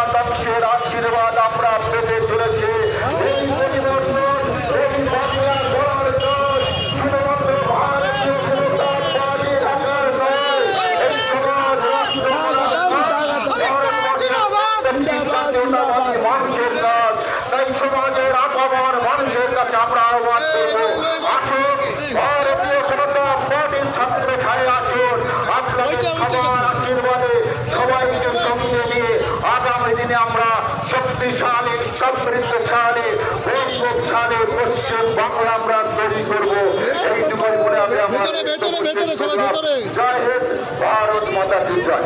গণতন্ত্রের আশীর্বাদ আমরা পেতে চলেছি। এই পরিবর্তন এই বাংলা গড়ার নয়, শুধুমাত্র ভারতীয় জনতাবাদী একার নয়, এই সমাজ রাষ্ট্র জাতীয়তাবাদী মানুষের কাজ। তাই সমাজের আপামর মানুষের কাছে আমরা আহ্বান করব, আসুন ভারতীয় জনতা পার্টির ছাত্র ছায় আসুন, আপনাদের সবার আশীর্বাদে সবাইকে সঙ্গে নিয়ে আগামী দিনে আমরা শক্তিশালী সমৃদ্ধশালী বঙ্গশালী পশ্চিম বাংলা আমরা তৈরি করবো। এইটুকুই বলে আমি আমার জয় হিন্দ, ভারত মাতা কি জয়।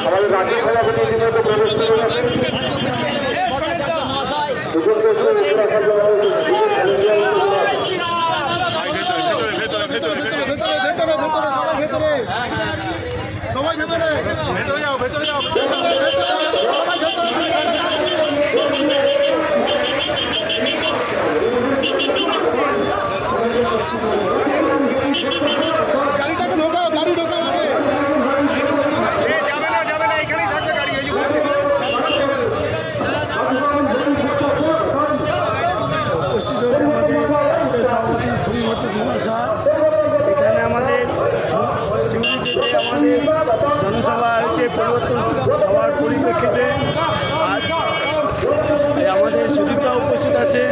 আমাদের রাজ্য সভাপতি রীতিমতো প্রবেশ করে সবাই ভেতরে ভেতরে যাও, ভেতরে যাও, গাড়িটাকে ঢোকাও, গাড়ি ঢোকাও আগে। যাবে না, এখানেই থাকবে গাড়ি। উপস্থিত হয়েছে আমাদের রাজ্য সভাপতি শ্রীমতী মহাশয়। এখানে আমাদের সিউড়িতে যে আমাদের জনসভা হচ্ছে পরিবর্তন সভার পরিপ্রেক্ষিতে আজ আমাদের সুদীপদা উপস্থিত আছে।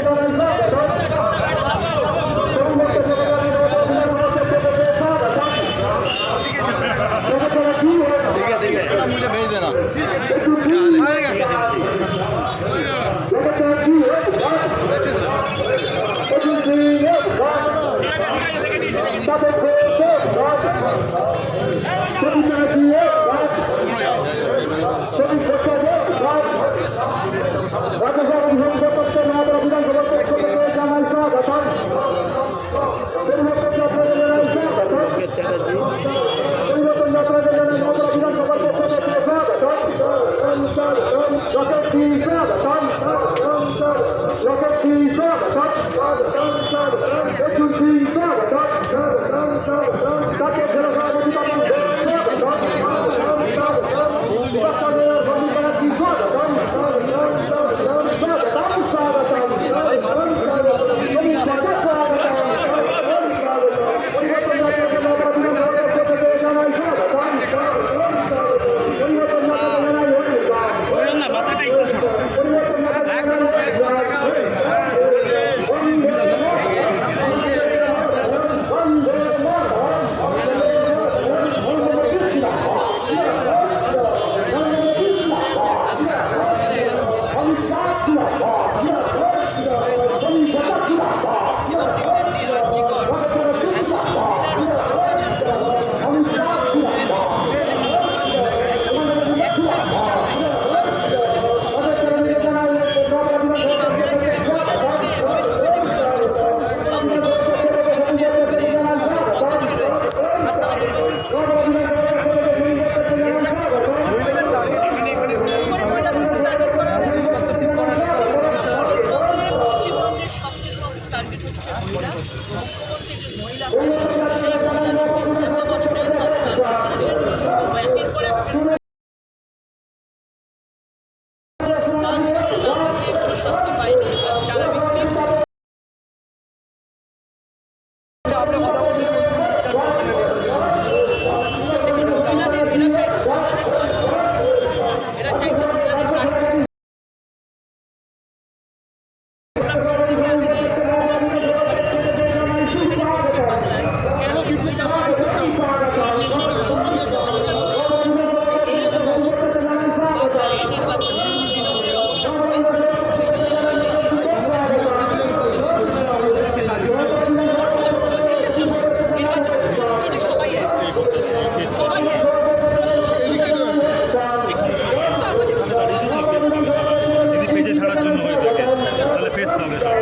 আসতে হবে সবাই।